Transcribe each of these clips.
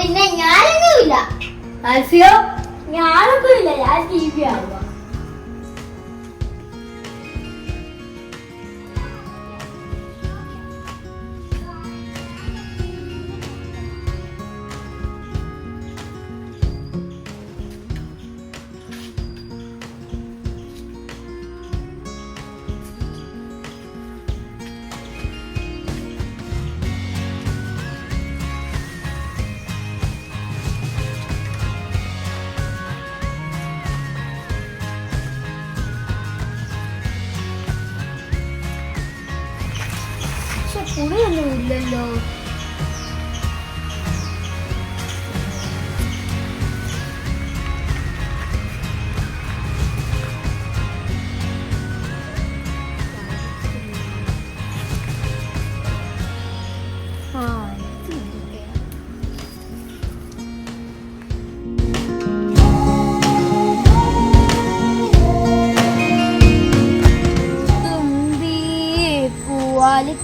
പിന്നെ ഞാനൊന്നുമില്ല. ഞാനൊന്നുമില്ല, ഞാൻ TV ആവുക. പുളിയൊന്നും ഇല്ലല്ലോ.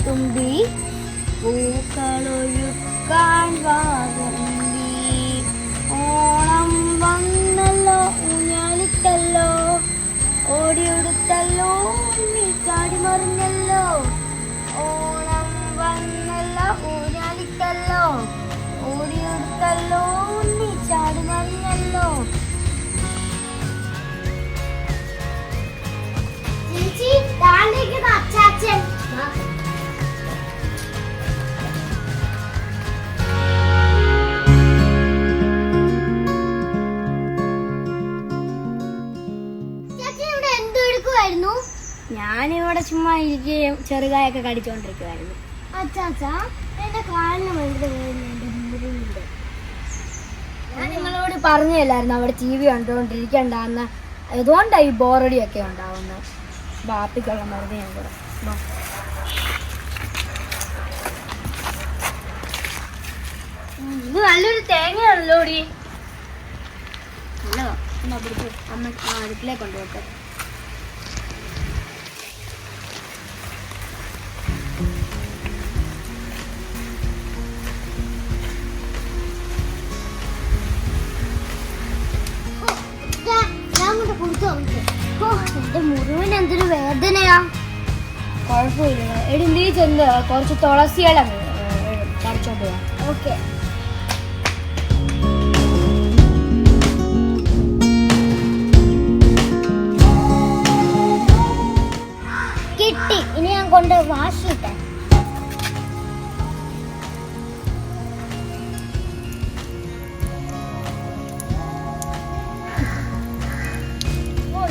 തുമ്പി പൂക്കളൊഴുക്കാൻ വാതുമ്പി, ഓണം വന്നല്ലോ ഊഞ്ഞാലിട്ടല്ലോ, ഓടിയെടുത്തല്ലോ നീ ചാടി മറിഞ്ഞല്ലോ. ഓണം വന്നല്ലോ ഊഞ്ഞാലിട്ടല്ലോ, ഓടിയെടുത്തല്ലോ നീ ചാടി മറിഞ്ഞല്ലോ. ചേച്ചി താണ്ടിരിക്കുന്ന അച്ചാച്ചൻ. ഞാനിവിടെ ചുമ്മാ ഇരിക്കുകയും ചെറുകായൊക്കെ കടിച്ചോണ്ടിരിക്കുവായിരുന്നു. അച്ചാച്ചാ, എന്റെ കാലിന് ഭയങ്കര വേദനയുണ്ട്. ഞാൻ നിങ്ങളോട് പറഞ്ഞല്ലായിരുന്നു അവിടെ TV കണ്ടുകൊണ്ടിരിക്കണ്ടെന്ന്. അതുകൊണ്ടാണ് ഈ ബോറടിയൊക്കെ ഉണ്ടാവുന്നത്. ബാപ്പിക്കുള്ള മരുന്ന് ഞാൻ കൂടെ. ഇത് നല്ലൊരു തേങ്ങയാണല്ലോടി. നല്ലതാ. അമ്മ അടുപ്പിലേക്ക് കൊണ്ടുപോട്ടെ. എന്റെ മുറിവിന് എന്തൊരു വേദനയാ. കുഴപ്പമില്ല. എടി നീ ചെന്ന് കുറച്ച് തുളസിയില പറിച്ചോണ്ട് പോവാ. ഓക്കെ. കിട്ടി. ഇനി ഞാൻ കൊണ്ട് വാഷിട്ടെ.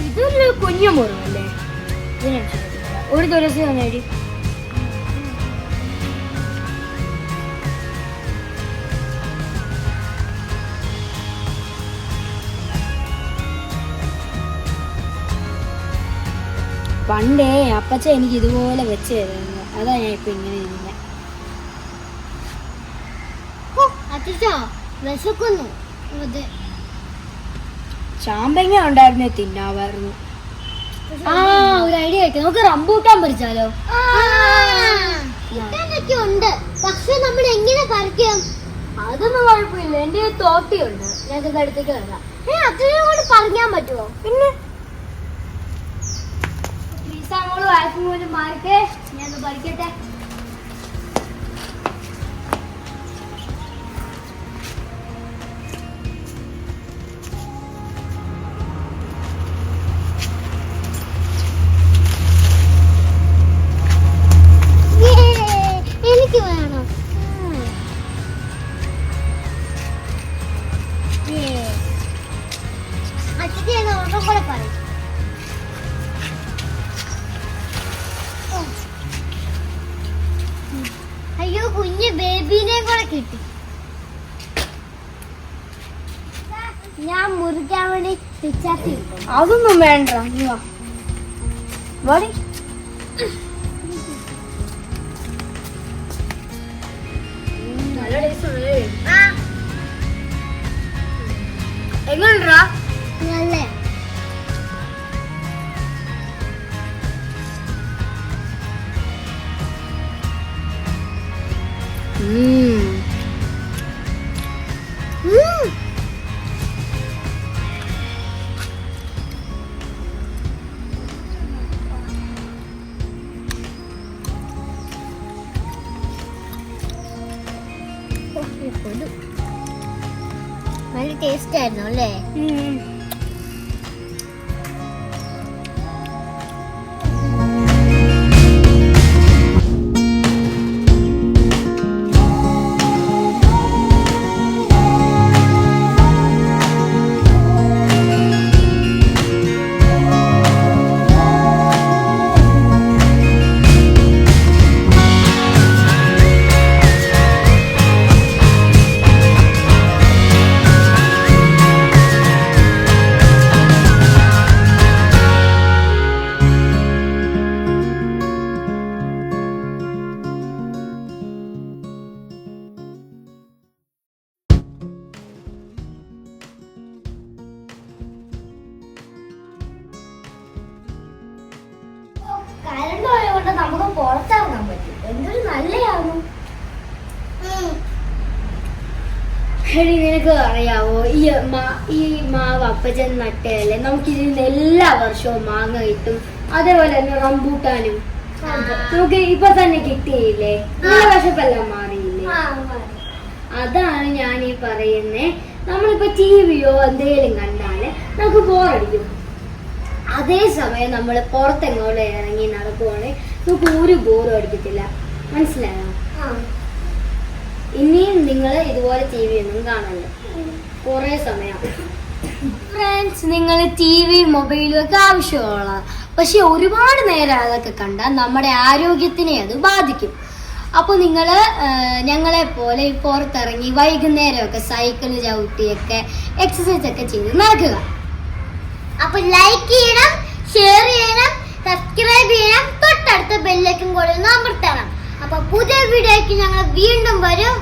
ഇതൊരു കുഞ്ഞു മുറിവല്ലേ? ഒരു തുളസി തന്നേടി. പണ്ടേ അപ്പച്ച എനിക്ക് ഇതുപോലെ വെച്ച് തരുന്നു. അതാ ഞാൻ ഇപ്പൊ ഇങ്ങനെ ഇരുന്നെ. വിശക്കുന്നു. ചാമ്പങ്ങ ഉണ്ടായിരുന്നേ തിന്നാവായിരുന്നു. ഒരു ഐഡിയ വെക്കാം. നമുക്ക് റംബൂട്ടാൻ പറിച്ചാലോ? ഉണ്ട്, പക്ഷെ നമ്മൾ എങ്ങനെ പറിക്കാം? അതൊന്നും കുഴപ്പമില്ല. എന്റെ തോട്ടിയുണ്ട്. ഞാൻ അടുത്തേക്ക് വരാം. അത്രയും കൊണ്ട് പറിക്കാൻ പറ്റുമോ? പിന്നെ പ്ലീസ് അങ്ങോട്ട് വായിക്കുമ്പോൾ മാറിക്കേ. ഞാൻ പറിക്കട്ടെ. അയ്യോ, കുഞ്ഞ് ബേബീനെ കൂടെ കിട്ടി. ഞാൻ മുറിക്കാൻ വേണ്ടി പിച്ചാത്തി. അതൊന്നും വേണ്ട. നല്ല ടേസ്റ്റ് ഉള്ളേ. എങ്ങനെയുണ്ടാ? നല്ല. ടേസ്റ്റ് ആയിരുന്നു അല്ലേ? കറണ്ട് പോയതുകൊണ്ട് നമുക്ക് പുറത്തിറങ്ങാൻ പറ്റും. എന്തൊരു നല്ലതായിരുന്നു. നിനക്ക് അറിയാവോ, ഈ മാവ് അപ്പച്ചൻ നട്ടയല്ലേ, നമുക്ക് ഇതിൽ എല്ലാ വർഷവും മാങ്ങ കിട്ടും. അതേപോലെ തന്നെ റംബൂട്ടാനും നമുക്ക് ഇപ്പൊ തന്നെ കിട്ടിയില്ലേ, നല്ല വിശപ്പെല്ലാം മാറിയില്ലേ. അതാണ് ഞാൻ ഈ പറയുന്നേ. നമ്മളിപ്പോ ടിവിയോ എന്തെങ്കിലും കണ്ടാല് നമുക്ക് ബോറടിക്കും. അതേസമയം നമ്മൾ പുറത്തെങ്ങോട്ട് ഇറങ്ങി നടക്കുവാണെങ്കിൽ നമുക്ക് ഒരു ബോറും അടിക്കത്തില്ല. മനസ്സിലായോ? ഇനിയും നിങ്ങൾ ഇതുപോലെ ടി വി ഒന്നും കാണണ്ട കുറെ സമയം. ഫ്രണ്ട്സ്, നിങ്ങൾ ടി വി മൊബൈലും ഒക്കെ ആവശ്യമുള്ള, പക്ഷെ ഒരുപാട് നേരം അതൊക്കെ കണ്ടാൽ നമ്മുടെ ആരോഗ്യത്തിനെ അത് ബാധിക്കും. അപ്പൊ നിങ്ങൾ ഞങ്ങളെ പോലെ പുറത്തിറങ്ങി വൈകുന്നേരമൊക്കെ സൈക്കിള് ചവിട്ടിയൊക്കെ എക്സസൈസ് ഒക്കെ ചെയ്ത് നടക്കുക. അപ്പൊ ലൈക്ക് ചെയ്യണം, ഷെയർ ചെയ്യണം, സബ്സ്ക്രൈബ് ചെയ്യണം, തൊട്ടടുത്ത ബെല്ലൈക്കൺ കൂടെ ഒന്ന് അമർത്തണം. അപ്പൊ പുതിയ വീഡിയോയ്ക്ക് ഞങ്ങൾ വീണ്ടും വരും.